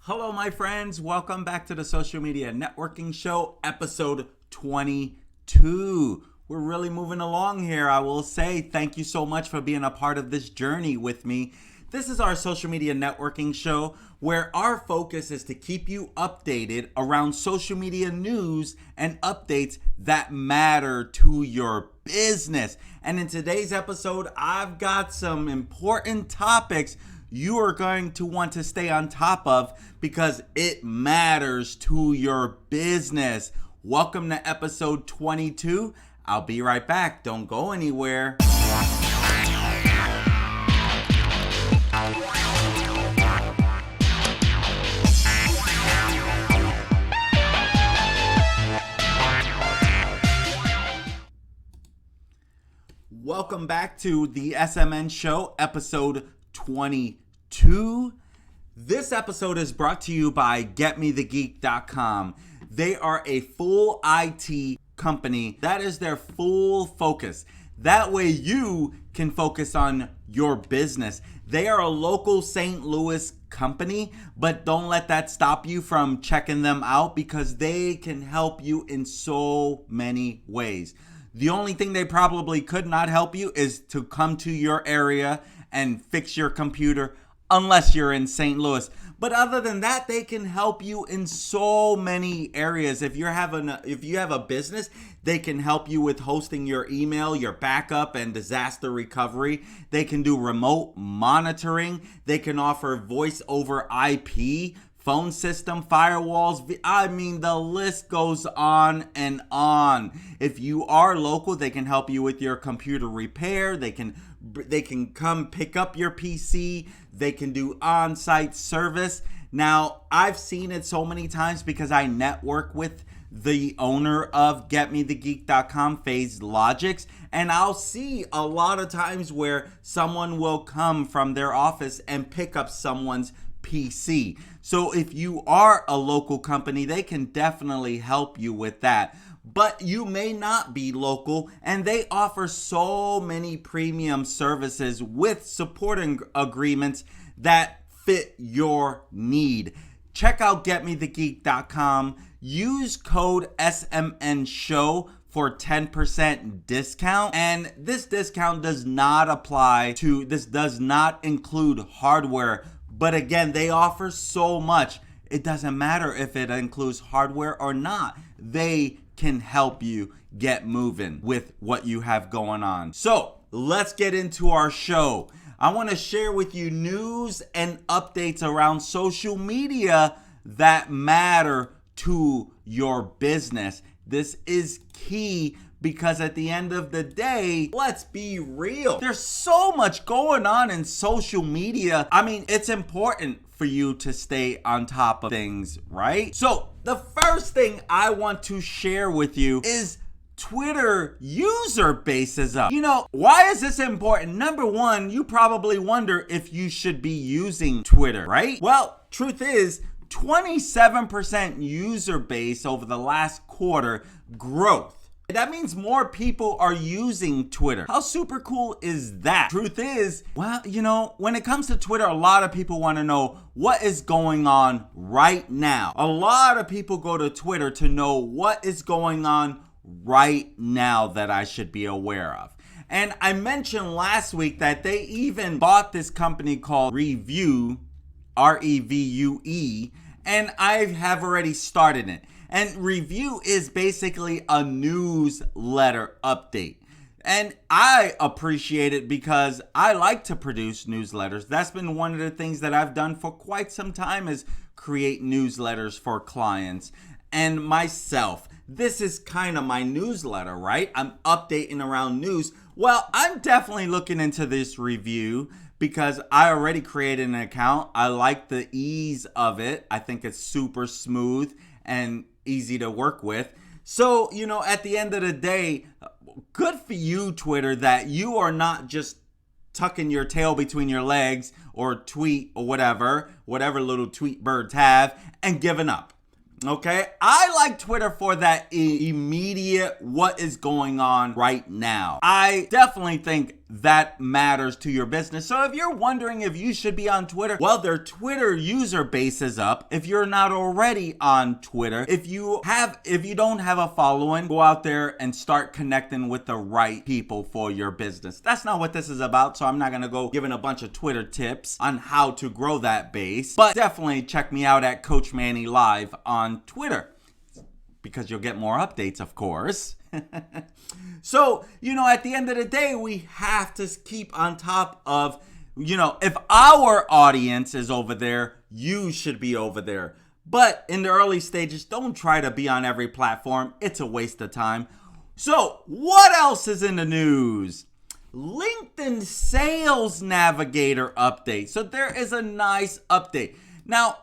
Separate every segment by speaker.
Speaker 1: Hello, my friends. Welcome back to the Social Media Networking Show, episode 22. We're really moving along here. I will say thank you so much for being a part of this journey with me. This is our social media networking show where our focus is to keep you updated around social media news and updates that matter to your business. And in today's episode, I've got some important topics you are going to want to stay on top of because it matters to your business. Welcome to episode 22. I'll be right back. Don't go anywhere. Welcome back to the SMN show, episode 22. This episode is brought to you by GetMeTheGeek.com. They are a full IT company. That is their full focus. That way you can focus on your business. They are a local St. Louis company, but don't let that stop you from checking them out because they can help you in so many ways. The only thing they probably could not help you is to come to your area and fix your computer unless you're in St. Louis. But other than that, they can help you in so many areas. If you have a business, they can help you with hosting your email, your backup, and disaster recovery. They can do remote monitoring. They can offer voice over IP, phone system, firewalls. I mean, the list goes on and on. If you are local, they can help you with your computer repair. They can come pick up your PC. They can do on-site service. Now, I've seen it so many times because I network with the owner of GetMeTheGeek.com, Phase Logics, and I'll see a lot of times where someone will come from their office and pick up someone's PC. So if you are a local company, they can definitely help you with that. But you may not be local, and they offer so many premium services with supporting agreements that fit your need. Check out GetMeTheGeek.com. Use code SMN SHOW for 10% discount. And this discount does not include hardware. But again, they offer so much. It doesn't matter if it includes hardware or not. They can help you get moving with what you have going on. So let's get into our show. I want to share with you news and updates around social media that matter to your business. This is key because at the end of the day, let's be real. There's so much going on in social media. I mean, it's important for you to stay on top of things, right? So the first thing I want to share with you is Twitter user base is up. You know, why is this important? Number one, you probably wonder if you should be using Twitter, right? Well, truth is, 27% user base over the last quarter growth. That means more people are using Twitter. How super cool is that? Truth is, well, you know, when it comes to Twitter, a lot of people want to know what is going on right now. A lot of people go to Twitter to know what is going on right now that I should be aware of. And I mentioned last week that they even bought this company called Revue, Revue, and I have already started it. And Revue is basically a newsletter update. And I appreciate it because I like to produce newsletters. That's been one of the things that I've done for quite some time is create newsletters for clients and myself. This is kind of my newsletter, right? I'm updating around news. Well, I'm definitely looking into this Revue because I already created an account. I like the ease of it. I think it's super smooth and easy to work with. So, you know, at the end of the day, good for you, Twitter, that you are not just tucking your tail between your legs or tweet or whatever little tweet birds have and giving up. Okay, I like Twitter for that immediate what is going on right now. I definitely think that matters to your business. So if you're wondering if you should be on Twitter, well, their Twitter user base is up. If you're not already on Twitter, if you don't have a following, go out there and start connecting with the right people for your business. That's not what this is about, so I'm not gonna go giving a bunch of Twitter tips on how to grow that base, but definitely check me out at Coach Manny Live on Twitter, because you'll get more updates, of course. So, at the end of the day, we have to keep on top of, if our audience is over there, you should be over there. But in the early stages, don't try to be on every platform. It's a waste of time. So, what else is in the news? LinkedIn Sales Navigator update. So, there is a nice update. Now,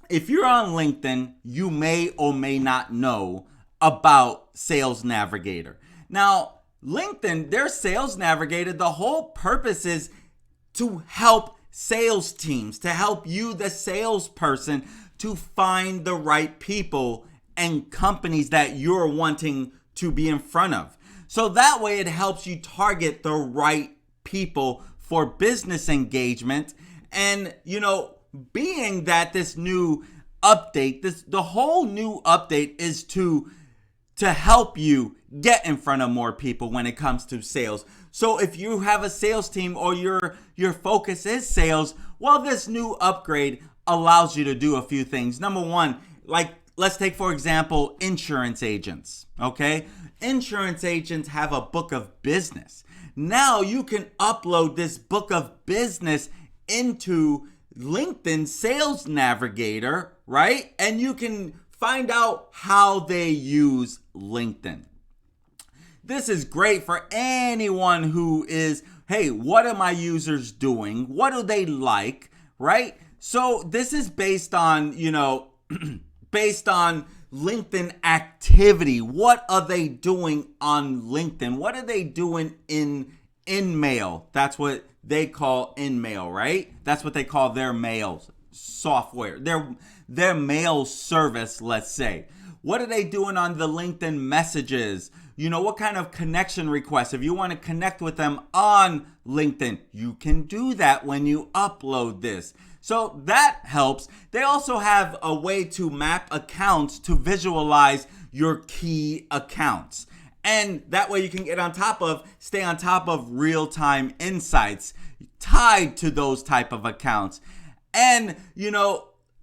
Speaker 1: if you're on LinkedIn, you may or may not know about Sales Navigator. Now, LinkedIn, their Sales Navigator, the whole purpose is to help sales teams, to help you, the salesperson, to find the right people and companies that you're wanting to be in front of. So that way it helps you target the right people for business engagement. And, being that this new update, the whole new update is to help you get in front of more people when it comes to sales. So if you have a sales team or your focus is sales, well, this new upgrade allows you to do a few things. Number one, like let's take, for example, insurance agents, okay? Insurance agents have a book of business. Now you can upload this book of business into LinkedIn Sales Navigator, right? And you can find out how they use LinkedIn. This is great for anyone who is, hey, what are my users doing? What do they like, right? So this is based on, based on LinkedIn activity. What are they doing on LinkedIn? What are they doing in mail? That's what they call InMail, right? That's what they call their mail software, their mail service, let's say. What are they doing on the LinkedIn messages? What kind of connection requests? If you want to connect with them on LinkedIn, you can do that when you upload this. So that helps. They also have a way to map accounts to visualize your key accounts. And that way you can stay on top of real-time insights tied to those type of accounts. And,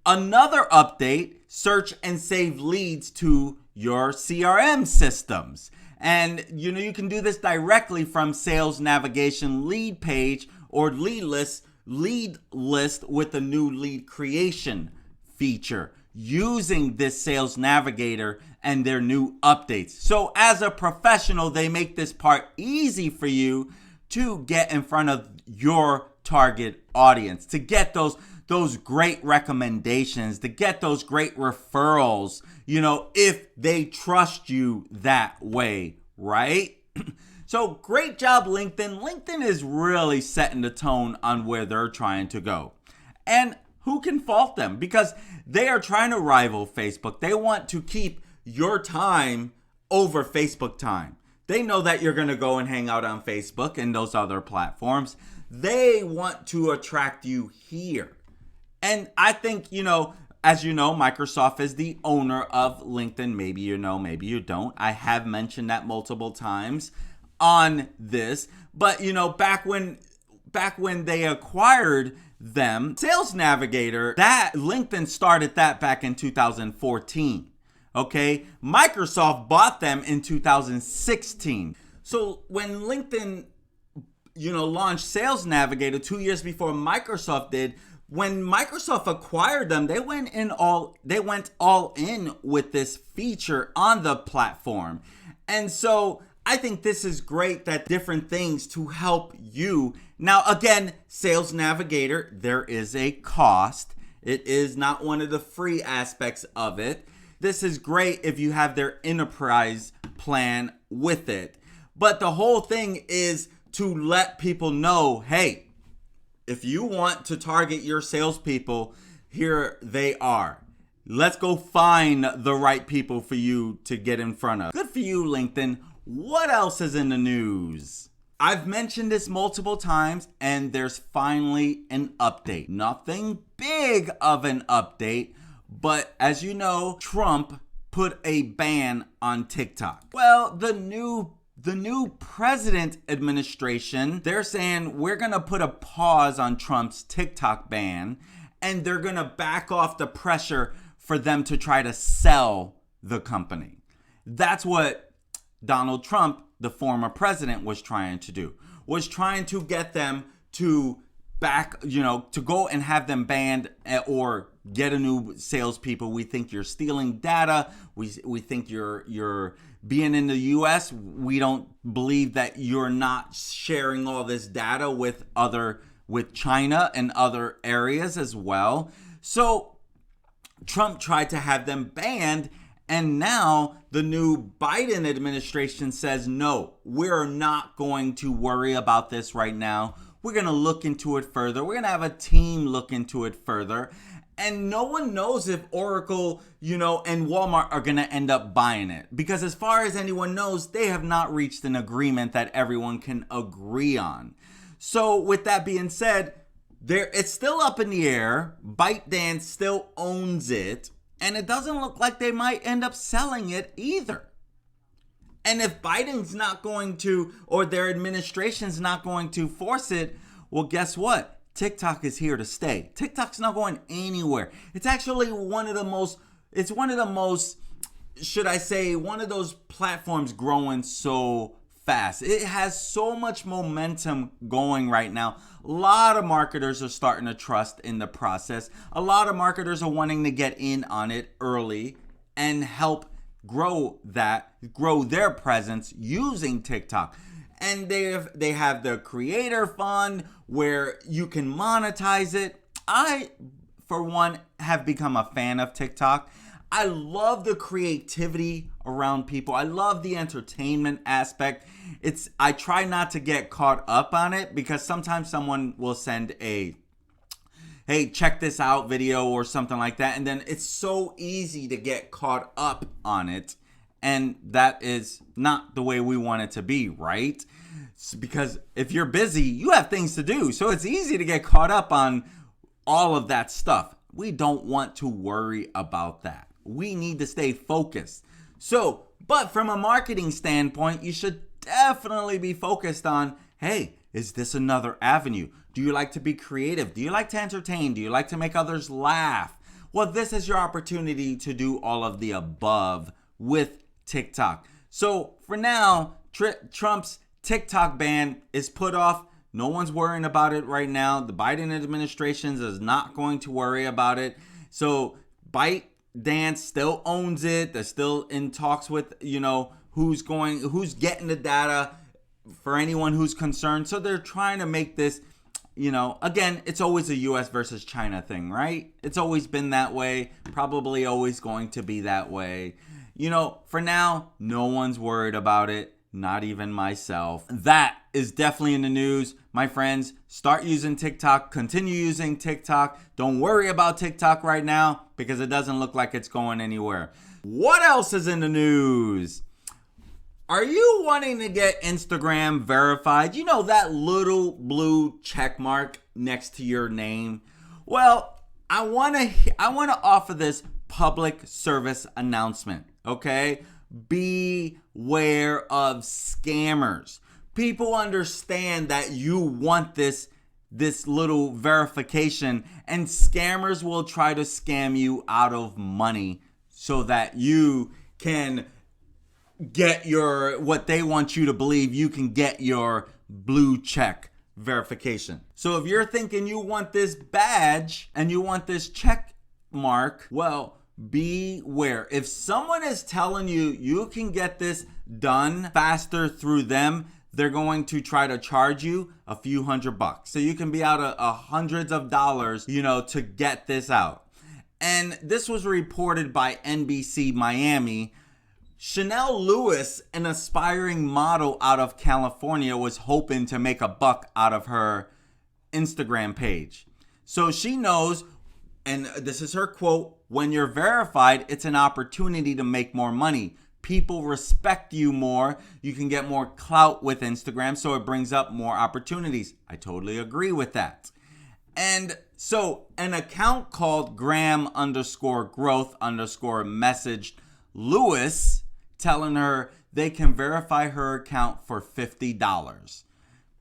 Speaker 1: another update, search and save leads to your CRM systems. And, you can do this directly from Sales Navigation lead page or lead list with the new lead creation feature using this Sales Navigator and their new updates. So as a professional, they make this part easy for you to get in front of your target audience, to get those great recommendations, to get those great referrals, if they trust you that way, right? So great job, LinkedIn. LinkedIn is really setting the tone on where they're trying to go. And who can fault them? Because they are trying to rival Facebook. They want to keep your time over Facebook time. They know that you're going to go and hang out on Facebook and those other platforms. They want to attract you here. And I think, as you know, Microsoft is the owner of LinkedIn. Maybe you know, maybe you don't. I have mentioned that multiple times on this. But, back when they acquired them, Sales Navigator, that LinkedIn started that back in 2014. Okay? Microsoft bought them in 2016. So when LinkedIn, launched Sales Navigator 2 years before Microsoft did, when Microsoft acquired them, they went all in with this feature on the platform. And so I think this is great, that different things to help you. Now, again, Sales Navigator, there is a cost. It is not one of the free aspects of it. This is great if you have their enterprise plan with it. But the whole thing is to let people know, hey, if you want to target your salespeople, here they are. Let's go find the right people for you to get in front of. Good for you, LinkedIn. What else is in the news? I've mentioned this multiple times, and there's finally an update. Nothing big of an update, but as you know, Trump put a ban on TikTok. Well, the new president administration, they're saying we're going to put a pause on Trump's TikTok ban, and they're going to back off the pressure for them to try to sell the company. That's what Donald Trump, the former president, was trying to do. Was trying to get them to to go and have them banned or get a new salespeople. We think you're stealing data. We think you're being in the U.S. We don't believe that you're not sharing all this data with China and other areas as well. So Trump tried to have them banned, and now the new Biden administration says, no, we're not going to worry about this right now. We're going to look into it further. We're going to have a team look into it further. And no one knows if Oracle, and Walmart are going to end up buying it. Because as far as anyone knows, they have not reached an agreement that everyone can agree on. So with that being said, it's still up in the air. ByteDance still owns it. And it doesn't look like they might end up selling it either. And if Biden's not going to, or their administration's not going to force it, well, guess what? TikTok is here to stay. TikTok's not going anywhere. It's actually one of the most, should I say, one of those platforms growing so fast. It has so much momentum going right now. A lot of marketers are starting to trust in the process. A lot of marketers are wanting to get in on it early and help grow their presence using TikTok. And they have the creator fund where you can monetize it. I, for one, have become a fan of TikTok. I love the creativity around people. I love the entertainment aspect. I try not to get caught up on it because sometimes someone will send a, hey, check this out video or something like that. And then it's so easy to get caught up on it. And that is not the way we want it to be, right? Because if you're busy, you have things to do. So it's easy to get caught up on all of that stuff. We don't want to worry about that. We need to stay focused. But from a marketing standpoint, you should definitely be focused on, hey, is this another avenue? Do you like to be creative? Do you like to entertain? Do you like to make others laugh? Well, this is your opportunity to do all of the above with TikTok. So for now, Trump's TikTok ban is put off. No one's worrying about it right now. The Biden administration is not going to worry about it. So ByteDance still owns it. They're still in talks with, who's getting the data for anyone who's concerned. So they're trying to make this, again, it's always a US versus China thing, right? It's always been that way, probably always going to be that way. For now, no one's worried about it, not even myself. That is definitely in the news. My friends, start using TikTok, continue using TikTok. Don't worry about TikTok right now because it doesn't look like it's going anywhere. What else is in the news? Are you wanting to get Instagram verified? That little blue check mark next to your name? Well, I want to offer this public service announcement, okay? Beware of scammers. People understand that you want this little verification, and scammers will try to scam you out of money so that you can get what they want you to believe, you can get your blue check verification. So if you're thinking you want this badge and you want this check mark, well, beware. If someone is telling you you can get this done faster through them, they're going to try to charge you a few $100. So you can be out of hundreds of dollars, to get this out. And this was reported by NBC Miami. Chanel Lewis, an aspiring model out of California, was hoping to make a buck out of her Instagram page. So she knows, and this is her quote, when you're verified, it's an opportunity to make more money. people respect you more. You can get more clout with Instagram, so it brings up more opportunities. I totally agree with that. And so an account called Graham_growth_ messaged Lewis telling her they can verify her account for $50.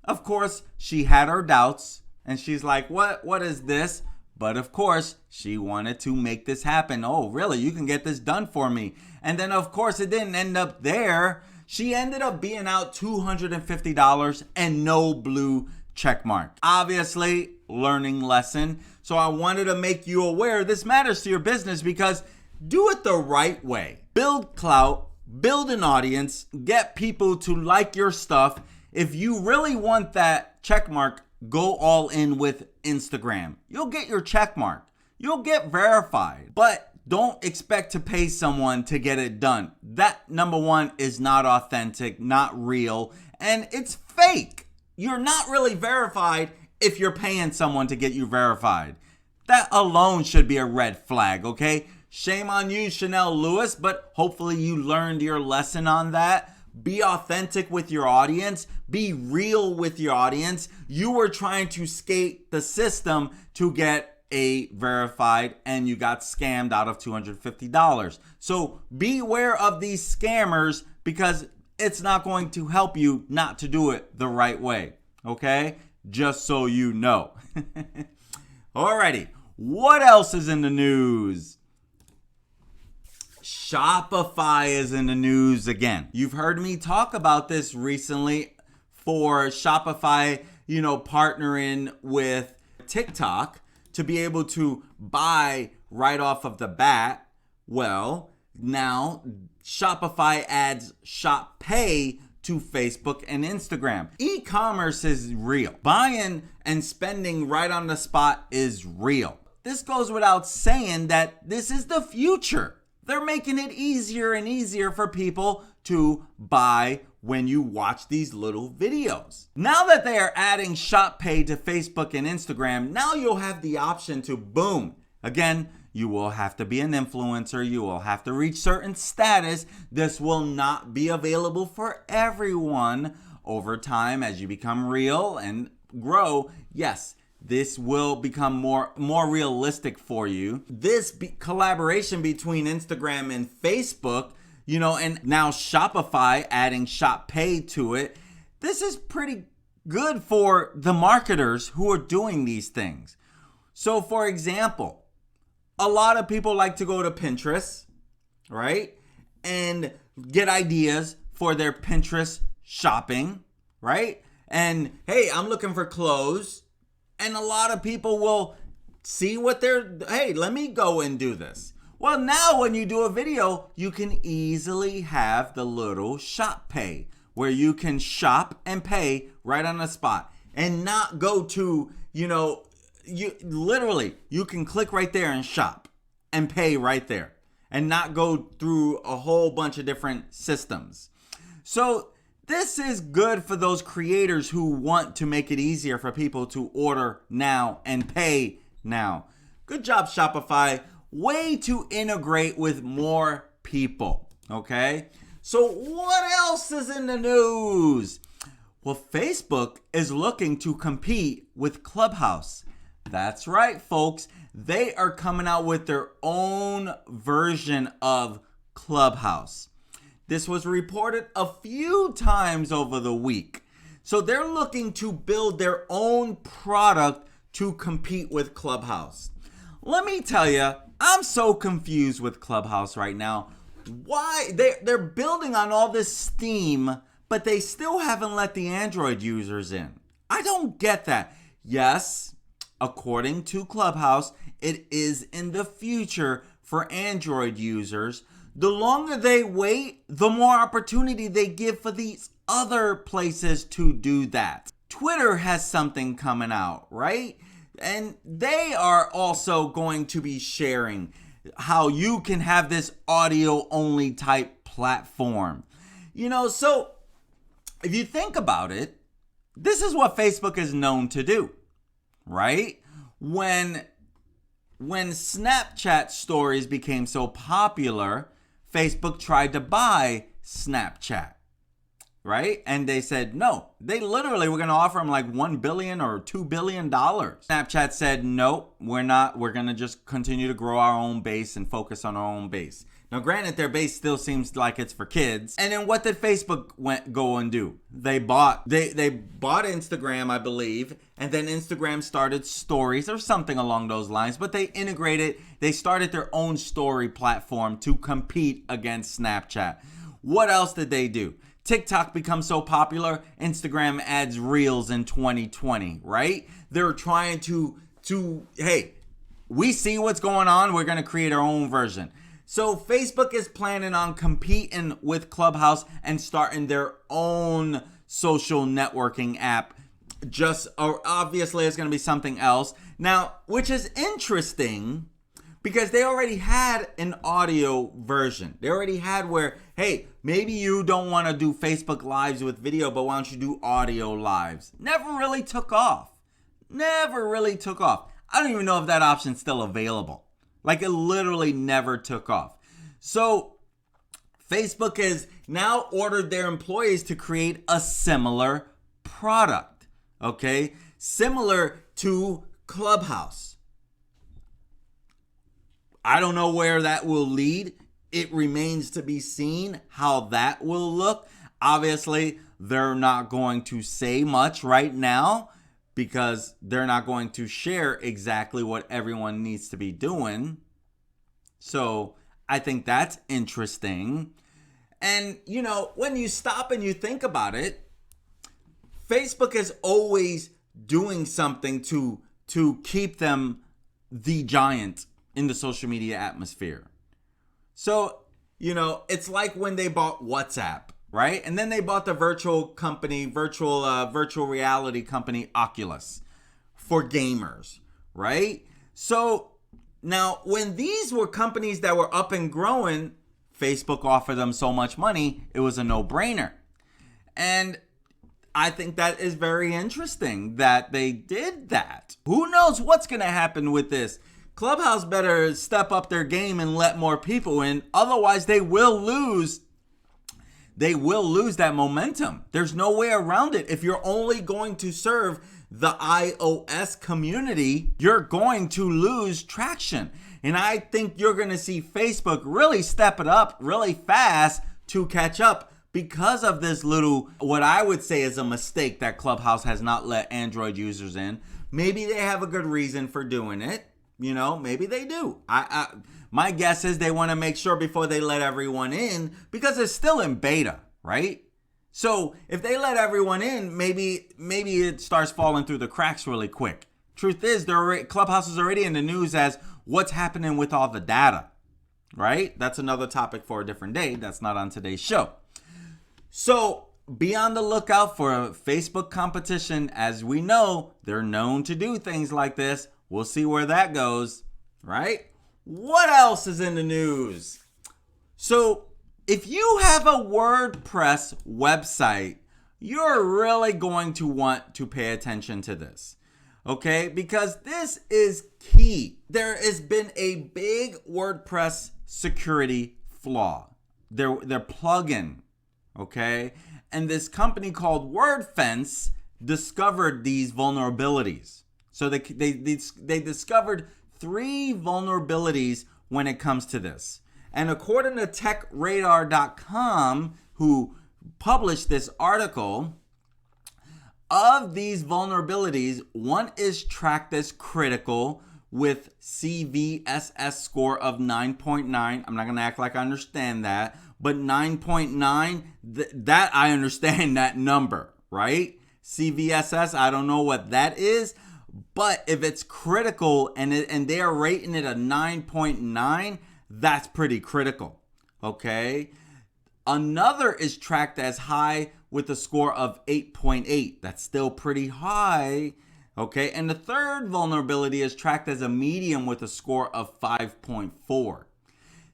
Speaker 1: Of course, she had her doubts and she's like, what is this? But of course, she wanted to make this happen. Oh, really? You can get this done for me. And then, of course, it didn't end up there. She ended up being out $250 and no blue check mark. Obviously, learning lesson. So I wanted to make you aware this matters to your business because do it the right way. Build clout, build an audience, get people to like your stuff. If you really want that check mark, go all in with Instagram. You'll get your check mark. You'll get verified. But don't expect to pay someone to get it done. That, number one, is not authentic, not real, and it's fake. You're not really verified if you're paying someone to get you verified. That alone should be a red flag, okay? Shame on you, Chanel Lewis, but hopefully you learned your lesson on that. Be authentic with your audience. Be real with your audience. You were trying to skate the system to get a verified and you got scammed out of $250. So beware of these scammers because it's not going to help you not to do it the right way. Okay? Just so you know. Alrighty. What else is in the news? Shopify is in the news again. You've heard me talk about this recently for Shopify, partnering with TikTok to be able to buy right off of the bat. Well, now Shopify adds ShopPay to Facebook and Instagram. E-commerce is real. Buying and spending right on the spot is real. This goes without saying that this is the future. They're making it easier and easier for people to buy when you watch these little videos. Now that they are adding ShopPay to Facebook and Instagram, now you'll have the option to boom. Again, you will have to be an influencer. You will have to reach certain status. This will not be available for everyone over time as you become real and grow. Yes, this will become more realistic for you. This collaboration between Instagram and Facebook, and now Shopify adding ShopPay to it, this is pretty good for the marketers who are doing these things. So, for example, a lot of people like to go to Pinterest, right? And get ideas for their Pinterest shopping, right? And hey, I'm looking for clothes. And a lot of people will see hey, let me go and do this. Well, now when you do a video, you can easily have the little ShopPay where you can shop and pay right on the spot and not go to, you can click right there and shop and pay right there and not go through a whole bunch of different systems. So this is good for those creators who want to make it easier for people to order now and pay now. Good job, Shopify. Way to integrate with more people, okay? So what else is in the news? Well, Facebook is looking to compete with Clubhouse. That's right, folks. They are coming out with their own version of Clubhouse. This was reported a few times over the week. So they're looking to build their own product to compete with Clubhouse. Let me tell you, I'm so confused with Clubhouse right now. Why? They're building on all this steam, but they still haven't let the Android users in. I don't get that. Yes, according to Clubhouse, it is in the future for Android users. The longer they wait, the more opportunity they give for these other places to do that. Twitter has something coming out, right? And they are also going to be sharing how you can have this audio only type platform. So if you think about it, this is what Facebook is known to do, right? When Snapchat stories became so popular, Facebook tried to buy Snapchat, right? And they said no. They literally were going to offer them like $1 billion or $2 billion. Snapchat said, no, we're not. We're going to just continue to grow our own base and focus on our own base. Now, granted, their base still seems like it's for kids. And then what did Facebook go and do? They bought Instagram, I believe, and then Instagram started stories or something along those lines. But they started their own story platform to compete against Snapchat. What else did they do? TikTok becomes so popular, Instagram adds Reels in 2020, right? They're trying to hey, we see what's going on. We're going to create our own version. So Facebook is planning on competing with Clubhouse and starting their own social networking app. Obviously it's going to be something else. Now, which is interesting because they already had an audio version. They already had where, hey, maybe you don't want to do Facebook Lives with video, but why don't you do audio lives? Never really took off. I don't even know if that option's still available. Like, it literally never took off. So Facebook has now ordered their employees to create a similar product, okay? Similar to Clubhouse. I don't know where that will lead. It remains to be seen how that will look. Obviously, they're not going to say much right now because they're not going to share exactly what everyone needs to be doing. So I think that's interesting. And, you know, when you stop and you think about it, Facebook is always doing something to keep them the giant in the social media atmosphere. So, you know, it's like when they bought WhatsApp, right? And then they bought the virtual reality company Oculus for gamers, right? So now when these were companies that were up and growing, Facebook offered them so much money, it was a no-brainer. And I think that is very interesting that they did that. Who knows what's going to happen with this? Clubhouse better step up their game and let more people in. Otherwise, they will lose that momentum. There's no way around it. If you're only going to serve the iOS community, you're going to lose traction. And I think you're going to see Facebook really step it up really fast to catch up because of this little, what I would say is a mistake that Clubhouse has not let Android users in. Maybe they have a good reason for doing it. You know, maybe they do. My guess is they want to make sure before they let everyone in, because it's still in beta, right? So if they let everyone in, maybe it starts falling through the cracks really quick. Truth is, Clubhouse is already in the news as what's happening with all the data, right? That's another topic for a different day. That's not on today's show. So be on the lookout for a Facebook competition. As we know, they're known to do things like this. We'll see where that goes, right? What else is in the news? So if you have a WordPress website, you're really going to want to pay attention to this, okay? Because this is key. There has been a big WordPress security flaw. Their plugin, okay? And this company called WordFence discovered these vulnerabilities. So they discovered 3 vulnerabilities when it comes to this. And according to TechRadar.com, who published this article, of these vulnerabilities, one is tracked as critical with CVSS score of 9.9. I'm not going to act like I understand that, but 9.9, that I understand that number, right? CVSS, I don't know what that is. But if it's critical and they are rating it a 9.9, that's pretty critical, okay? Another is tracked as high with a score of 8.8. That's still pretty high, okay? And the third vulnerability is tracked as a medium with a score of 5.4.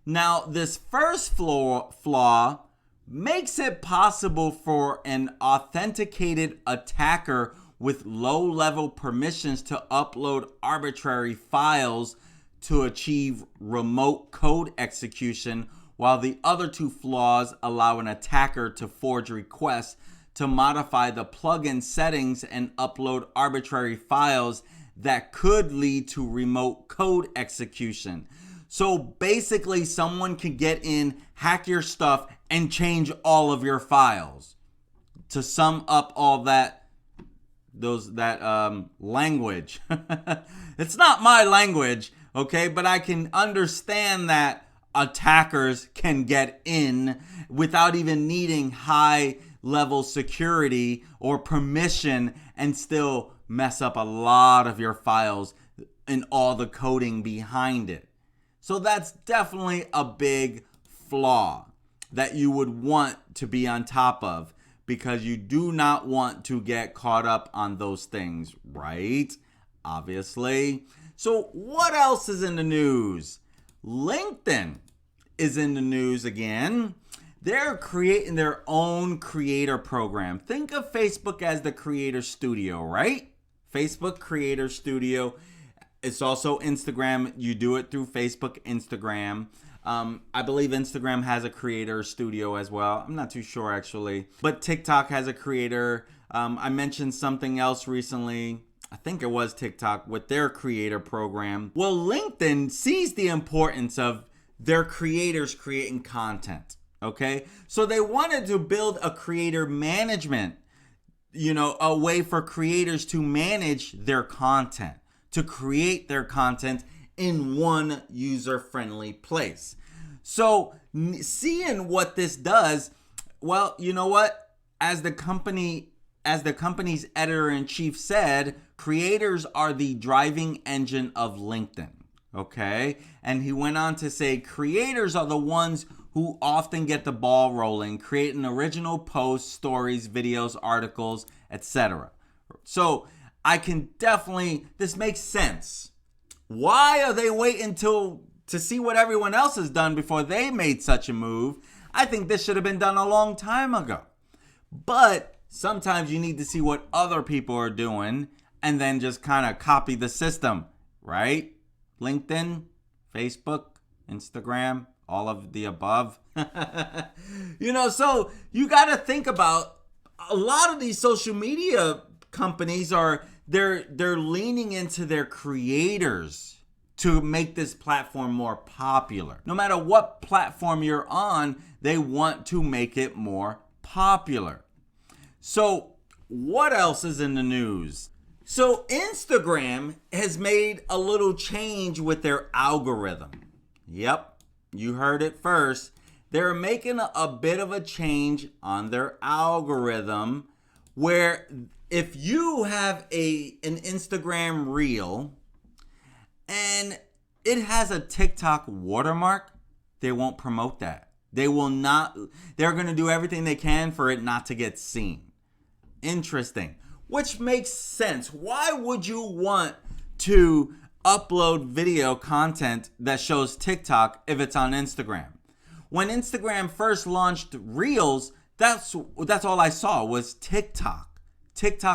Speaker 1: Now, this first flaw makes it possible for an authenticated attacker with low-level permissions to upload arbitrary files to achieve remote code execution while the other two flaws allow an attacker to forge requests to modify the plugin settings and upload arbitrary files that could lead to remote code execution. So basically, someone can get in, hack your stuff, and change all of your files. To sum up all that language. It's not my language, okay? But I can understand that attackers can get in without even needing high level security or permission and still mess up a lot of your files and all the coding behind it. So that's definitely a big flaw that you would want to be on top of, because you do not want to get caught up on those things, right? Obviously. So what else is in the news? LinkedIn is in the news again. They're creating their own creator program. Think of Facebook as the creator studio, right? Facebook Creator Studio. It's also Instagram. You do it through Facebook, Instagram. I believe Instagram has a creator studio as well. I'm not too sure actually. But TikTok has a creator. I mentioned something else recently. I think it was TikTok with their creator program. Well, LinkedIn sees the importance of their creators creating content. Okay? So they wanted to build a creator management, a way for creators to manage their content, to create their content in one user-friendly place. So seeing what this does, well, you know what? As the company's editor-in-chief said, creators are the driving engine of LinkedIn, okay? And he went on to say, creators are the ones who often get the ball rolling, creating original posts, stories, videos, articles, etc. So I can definitely, this makes sense. Why are they waiting to see what everyone else has done before they made such a move? I think this should have been done a long time ago. But sometimes you need to see what other people are doing and then just kind of copy the system, right? LinkedIn, Facebook, Instagram, all of the above. So you got to think about a lot of these social media companies they're leaning into their creators to make this platform more popular. No matter what platform you're on, they want to make it more popular. So what else is in the news? So Instagram has made a little change with their algorithm. Yep. You heard it first. They're making a bit of a change on their algorithm where if you have an Instagram reel and it has a TikTok watermark, they won't promote that. They're going to do everything they can for it not to get seen. Interesting. Which makes sense. Why would you want to upload video content that shows TikTok if it's on Instagram? When Instagram first launched Reels, that's all I saw was TikTok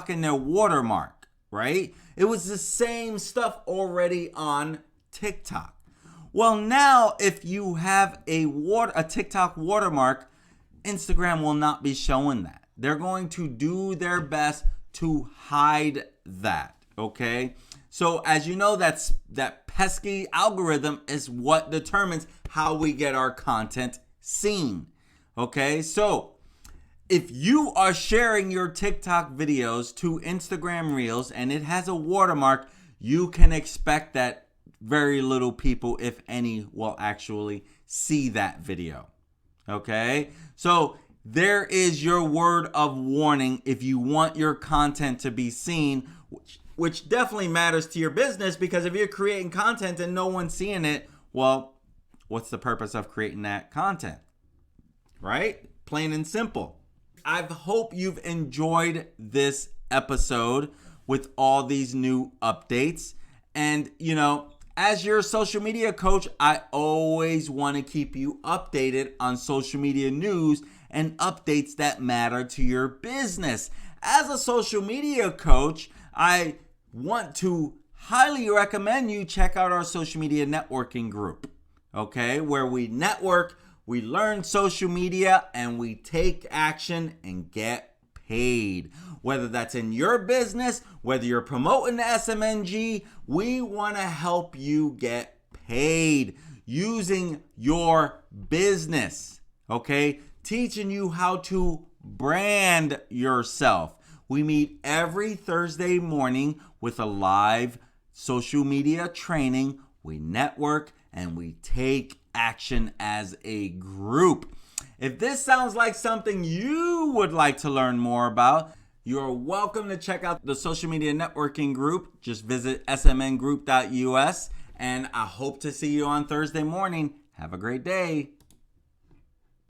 Speaker 1: and their watermark, right? It was the same stuff already on TikTok. Well, now if you have a TikTok watermark, Instagram will not be showing that. They're going to do their best to hide that, okay? So as you know, that pesky algorithm is what determines how we get our content seen. Okay, so if you are sharing your TikTok videos to Instagram Reels and it has a watermark, you can expect that very little people, if any, will actually see that video. Okay, so there is your word of warning if you want your content to be seen, which definitely matters to your business, because if you're creating content and no one's seeing it, well, what's the purpose of creating that content? Right? Plain and simple. I hope you've enjoyed this episode with all these new updates. And, as your social media coach, I always want to keep you updated on social media news and updates that matter to your business. As a social media coach, I want to highly recommend you check out our social media networking group, okay, where we network We learn social media and we take action and get paid. Whether that's in your business, whether you're promoting the SMNG, we want to help you get paid using your business, okay? Teaching you how to brand yourself. We meet every Thursday morning with a live social media training. We network and we take action as a group. If this sounds like something you would like to learn more about, you're welcome to check out the social media networking group. Just visit smngroup.us, and I hope to see you on Thursday morning. Have a great day.